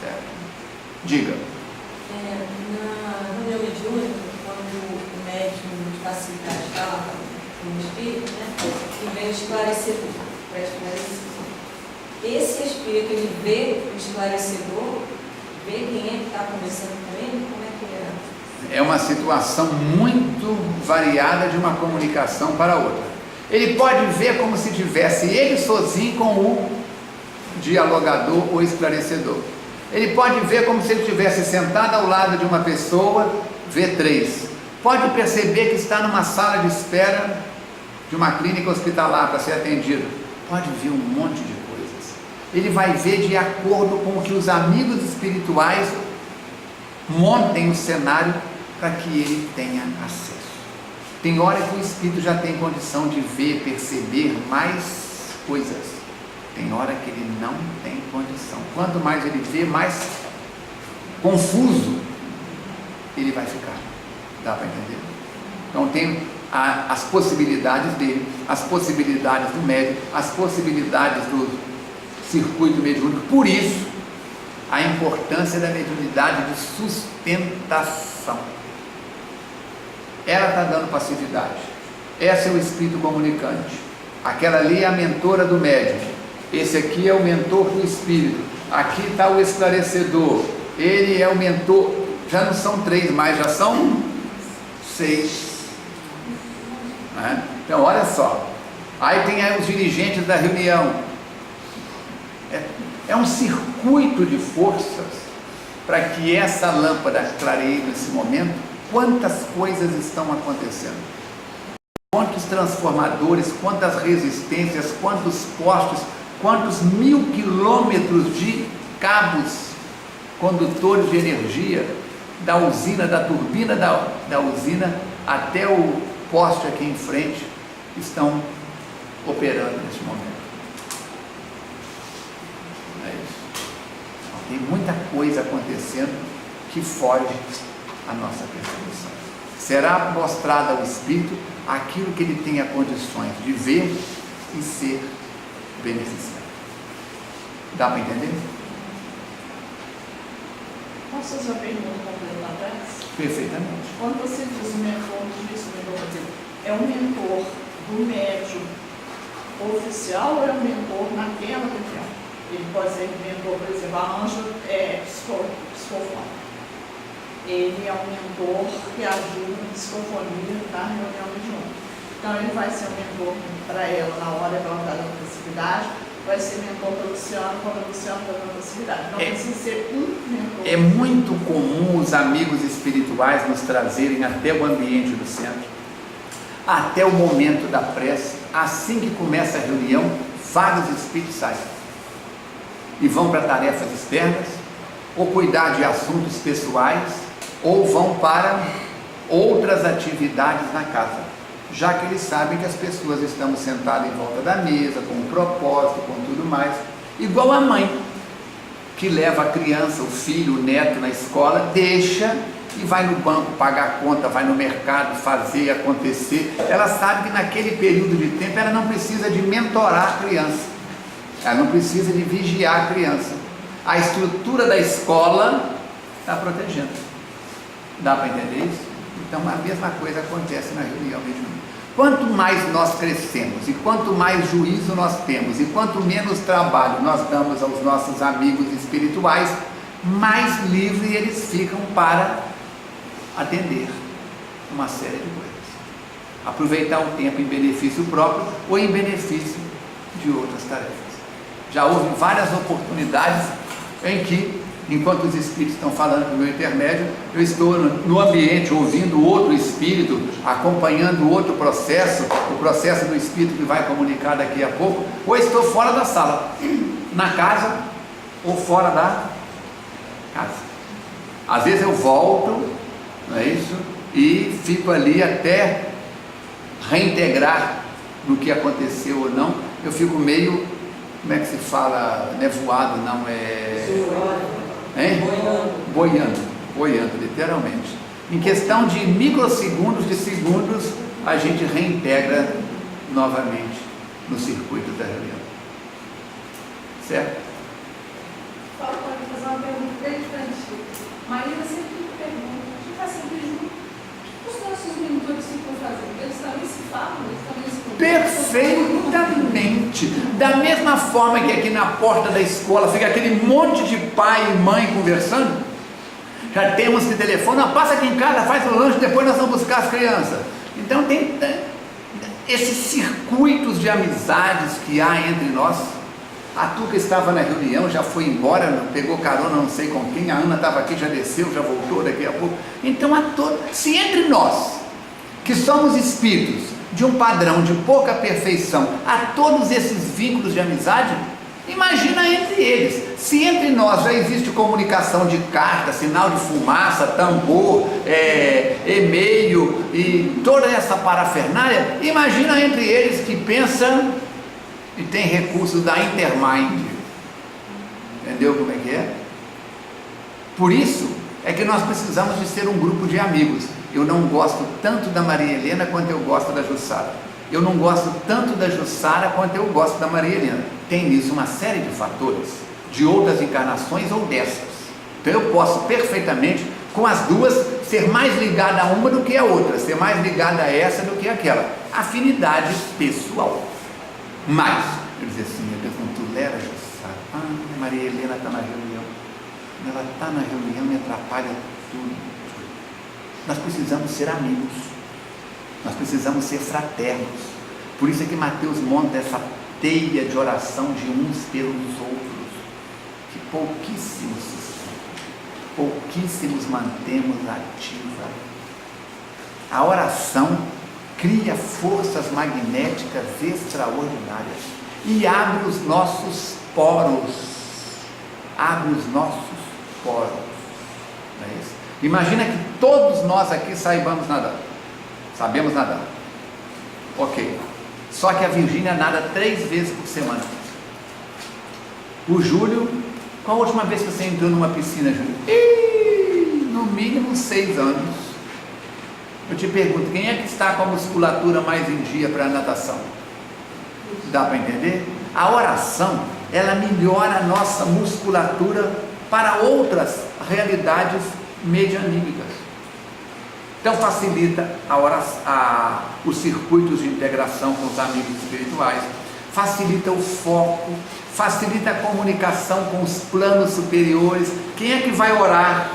Certo? Diga. Na reunião mediúnica, quando o médium de facilidade está lá com o espírito, né, que vem o esclarecedor, para esclarecer. Esse espírito, ele vê o esclarecedor, vê quem é que está conversando com ele, como é que é? É uma situação muito variada de uma comunicação para outra. Ele pode ver como se tivesse ele sozinho com o dialogador ou esclarecedor. Ele pode ver como se ele estivesse sentado ao lado de uma pessoa, vê três. Pode perceber que está numa sala de espera de uma clínica hospitalar para ser atendido. Pode ver um monte de coisas. Ele vai ver de acordo com o que os amigos espirituais montem o cenário para que ele tenha acesso. Tem hora que o espírito já tem condição de ver, perceber mais coisas. Tem hora que ele não tem condição. Quanto mais ele vê, mais confuso ele vai ficar. Dá para entender? Então tem as possibilidades dele, as possibilidades do médium, as possibilidades do circuito mediúnico. Por isso, a importância da mediunidade de sustentação. Ela está dando passividade. Esse é o espírito comunicante. Aquela ali é a mentora do médium. Esse aqui é o mentor do espírito. Aqui está o esclarecedor. Ele é o mentor. Já não são três mais, já são 6. Né? Então, olha só. Aí tem aí os dirigentes da reunião. É um circuito de forças para que essa lâmpada clareie nesse momento. Quantas coisas estão acontecendo? Quantos transformadores, quantas resistências, quantos postes, quantos 1000 quilômetros de cabos condutores de energia da usina, da turbina da usina até o poste aqui em frente estão operando neste momento. É isso. Tem muita coisa acontecendo que foge à nossa percepção. Será mostrado ao espírito aquilo que ele tenha condições de ver e ser beneficiado. Dá para entender? Posso fazer uma pergunta complementar? Perfeitamente. Quando você diz o mentor, é um mentor do médium oficial ou é um mentor naquela região? Ele pode ser mentor, por exemplo, a Ângela é psicofone. Ele é um mentor que ajuda na psicofonia da reunião mediúnica. Então ele vai ser um mentor para ela na hora que ela está dando passividade, vai ser mentor para o Luciano quando o Luciano está dando passividade. Não precisa ser um mentor. É muito comum os amigos espirituais nos trazerem até o ambiente do centro, até o momento da prece. Assim que começa a reunião, vários espíritos saem e vão para tarefas externas, ou cuidar de assuntos pessoais, ou vão para outras atividades na casa, já que eles sabem que as pessoas estão sentadas em volta da mesa, com um propósito, com tudo mais, igual a mãe, que leva a criança, o filho, o neto na escola, deixa e vai no banco pagar a conta, vai no mercado fazer acontecer. Ela sabe que naquele período de tempo ela não precisa de mentorar a criança, ela não precisa de vigiar a criança. A estrutura da escola está protegendo. Dá para entender isso? Então a mesma coisa acontece na reunião mediúnica. Quanto mais nós crescemos, e quanto mais juízo nós temos, e quanto menos trabalho nós damos aos nossos amigos espirituais, mais livres eles ficam para atender uma série de coisas. Aproveitar o tempo em benefício próprio ou em benefício de outras tarefas. Já houve várias oportunidades em que, enquanto os espíritos estão falando pelo meu intermédio, eu estou no ambiente ouvindo outro espírito, acompanhando outro processo, o processo do espírito que vai comunicar daqui a pouco, ou estou fora da sala, na casa ou fora da casa. Às vezes eu volto, não é isso? E fico ali até reintegrar no que aconteceu ou não. Eu fico meio, como é que se fala, nevoado, não é... Hein? Boiando, literalmente. Em questão de microsegundos, de segundos, a gente reintegra novamente no circuito da reunião. Certo? Pode fazer uma uma pergunta bem diferente. Maíra sempre pergunta, a gente está sempre junto. Os nossos mentores ficam fazendo, eles também se falam, eles também se conversam. Perfeitamente. Da mesma forma que aqui na porta da escola fica aquele monte de pai e mãe conversando, já temos que telefone, passa aqui em casa, faz o lanche, depois nós vamos buscar as crianças. Então tem esses circuitos de amizades que há entre nós. A Tuca estava na reunião, já foi embora, pegou carona não sei com quem, a Ana estava aqui, já desceu, já voltou daqui a pouco. Então, se entre nós, que somos espíritos de um padrão de pouca perfeição, há todos esses vínculos de amizade, imagina entre eles. Se entre nós já existe comunicação de carta, sinal de fumaça, tambor, e-mail e toda essa parafernália, imagina entre eles que pensam e tem recursos da Intermind. Entendeu como é que é? Por isso é que nós precisamos de ser um grupo de amigos. Eu não gosto tanto da Maria Helena quanto eu gosto da Jussara. Eu não gosto tanto da Jussara quanto eu gosto da Maria Helena. Tem nisso uma série de fatores, de outras encarnações ou dessas. Então eu posso perfeitamente, com as duas, ser mais ligada a uma do que a outra, ser mais ligada a essa do que aquela. Afinidade pessoal. Mas, eu dizia assim, eu pergunto, Lera, Jussara, Maria Helena está na reunião. Ela está na reunião e atrapalha tudo. Nós precisamos ser amigos. Nós precisamos ser fraternos. Por isso é que Mateus monta essa teia de oração de uns pelos outros, que pouquíssimos mantemos ativa. A oração cria forças magnéticas extraordinárias e abre os nossos poros. Não é isso? Imagina que todos nós aqui saibamos nadar. Sabemos nadar. Ok. Só que a Virgínia nada 3 vezes por semana. O Júlio, qual a última vez que você entrou numa piscina, Júlio? No mínimo 6 anos. Eu te pergunto, quem é que está com a musculatura mais em dia para a natação? Dá para entender? A oração, ela melhora a nossa musculatura para outras realidades medianímicas. Então facilita os circuitos de integração com os amigos espirituais, facilita o foco, facilita a comunicação com os planos superiores. Quem é que vai orar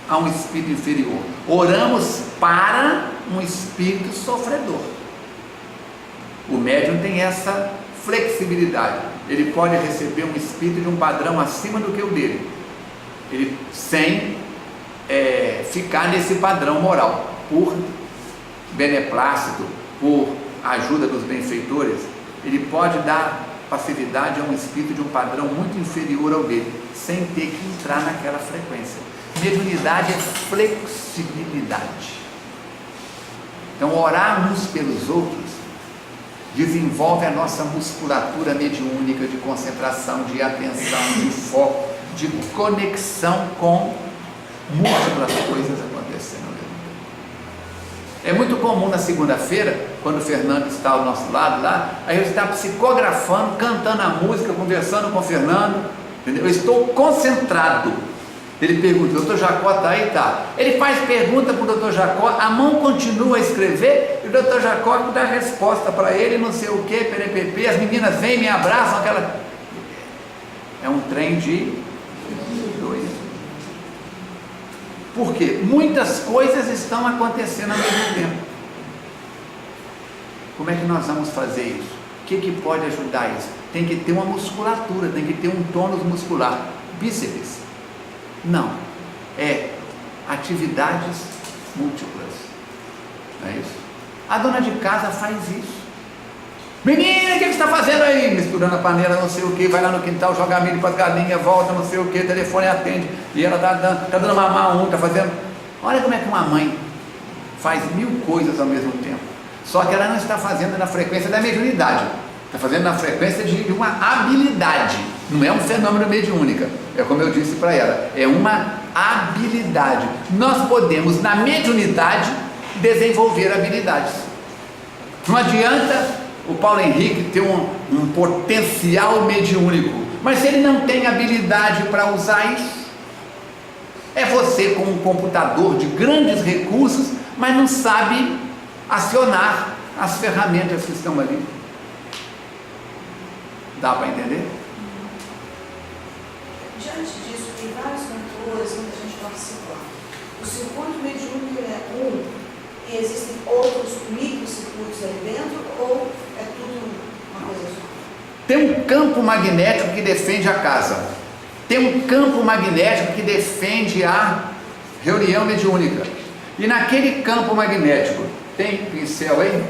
a um espírito inferior? Oramos para um espírito sofredor. O médium tem essa flexibilidade. Ele pode receber um espírito de um padrão acima do que o dele, sem ficar nesse padrão moral, por beneplácito, por ajuda dos benfeitores. Ele pode dar passividade a um espírito de um padrão muito inferior ao dele, sem ter que entrar naquela frequência. Mediunidade é flexibilidade. Então, orar uns pelos outros desenvolve a nossa musculatura mediúnica de concentração, de atenção, de foco, de conexão com múltiplas coisas acontecendo ao mesmo tempo. É muito comum na segunda-feira, quando o Fernando está ao nosso lado lá, a gente está psicografando, cantando a música, conversando com o Fernando, entendeu? Eu estou concentrado. Ele pergunta, doutor Jacó está aí? Tá. Ele faz pergunta para o doutor Jacó, a mão continua a escrever, e o doutor Jacó dá resposta para ele, não sei o que, perepepe, as meninas vêm, me abraçam, aquela... É um trem de dois. Por quê? Muitas coisas estão acontecendo ao mesmo tempo. Como é que nós vamos fazer isso? O que pode ajudar isso? Tem que ter uma musculatura, tem que ter um tônus muscular. Bíceps? Não. É atividades múltiplas. Não é isso? A dona de casa faz isso. Menina, o que você está fazendo aí? Misturando a panela, não sei o que, vai lá no quintal, joga milho para as galinhas, volta, não sei o que, telefone atende, e ela está dando mamar um, está fazendo... Olha como é que uma mãe faz 1000 coisas ao mesmo tempo. Só que ela não está fazendo na frequência da mediunidade, está fazendo na frequência de uma habilidade. Não é um fenômeno mediúnica, é como eu disse para ela, é uma habilidade. Nós podemos, na mediunidade, desenvolver habilidades. Não adianta o Paulo Henrique ter um potencial mediúnico, mas se ele não tem habilidade para usar isso, É você com um computador de grandes recursos, mas não sabe acionar as ferramentas que estão ali. Dá para entender? Diante disso, tem vários cantores, muita gente participando. O circuito mediúnico é um, e existem outros microcircuitos ali dentro, ou é tudo uma coisa só? Tem um campo magnético que defende a casa. Tem um campo magnético que defende a reunião mediúnica. E naquele campo magnético, tem pincel aí?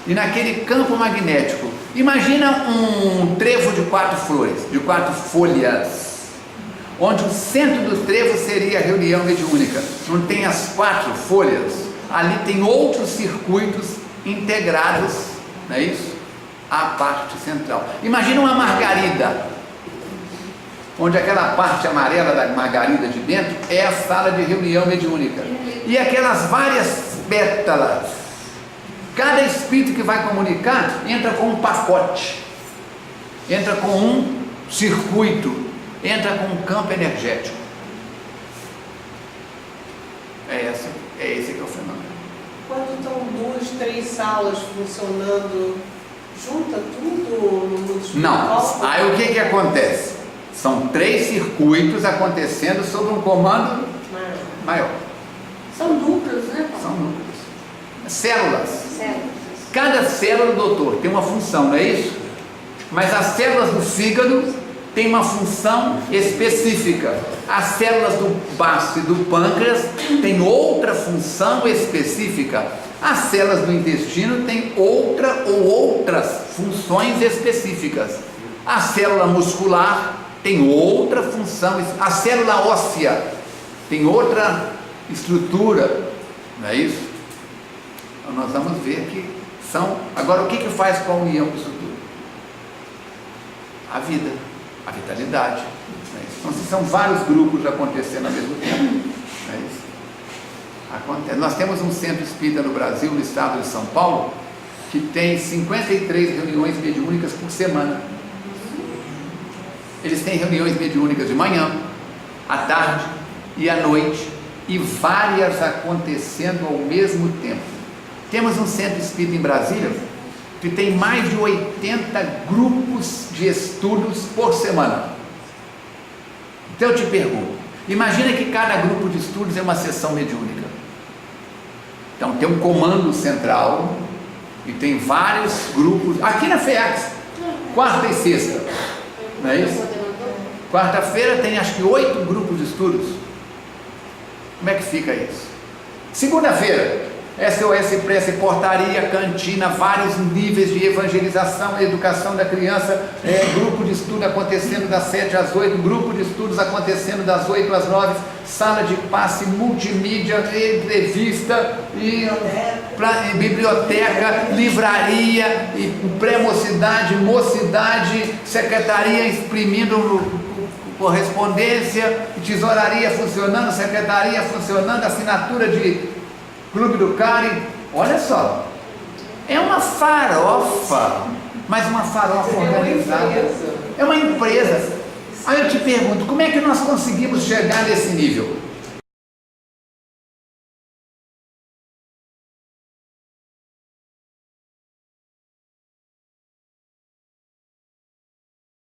E naquele campo magnético, imagina um trevo de 4 flores, de 4 folhas, onde o centro do trevo seria a reunião mediúnica. Não tem as 4 folhas? Ali tem outros circuitos integrados, não é isso? A parte central. Imagina uma margarida, onde aquela parte amarela da margarida de dentro é a sala de reunião mediúnica. E aquelas várias pétalas, cada espírito que vai comunicar entra com um pacote, entra com um circuito, entra com um campo energético. É esse que é o fenômeno. Quando estão 2, 3 salas funcionando, junta tudo no mundo espiritual? Não, aí o que acontece? São 3 circuitos acontecendo sob um comando maior. São núcleos, né, Paulo? São núcleos. Células. Células. Cada célula, doutor, tem uma função, não é isso? Mas as células do fígado têm uma função específica. As células do baço e do pâncreas têm outra função específica. As células do intestino têm outra ou outras funções específicas. A célula muscular tem outra função. A célula óssea tem outra estrutura, não é isso? Então nós vamos ver que são... Agora, o que faz com a união disso tudo? A vida, a vitalidade, não é isso? Então, são vários grupos acontecendo ao mesmo tempo, não é isso? Acontece. Nós temos um centro espírita no Brasil, no estado de São Paulo, que tem 53 reuniões mediúnicas por semana. Eles têm reuniões mediúnicas de manhã, à tarde e à noite, e várias acontecendo ao mesmo tempo. Temos um centro espírita em Brasília que tem mais de 80 grupos de estudos por semana. Então eu te pergunto, imagina que cada grupo de estudos é uma sessão mediúnica. Então tem um comando central e tem vários grupos, aqui na FEAX, quarta e sexta, não é isso? Quarta-feira tem acho que 8 grupos de estudos. Como é que fica isso? Segunda-feira, SOS Prece, portaria, cantina, vários níveis de evangelização, educação da criança, grupo de estudo acontecendo das 7 às 8, grupo de estudos acontecendo das 8 às 9, sala de passe, multimídia, entrevista, biblioteca, livraria, pré-mocidade, mocidade, secretaria exprimindo correspondência, tesouraria funcionando, secretaria funcionando, assinatura de Clube do Cari. Olha só, é uma farofa, mas uma farofa organizada, é uma empresa. Aí eu te pergunto, como é que nós conseguimos chegar nesse nível?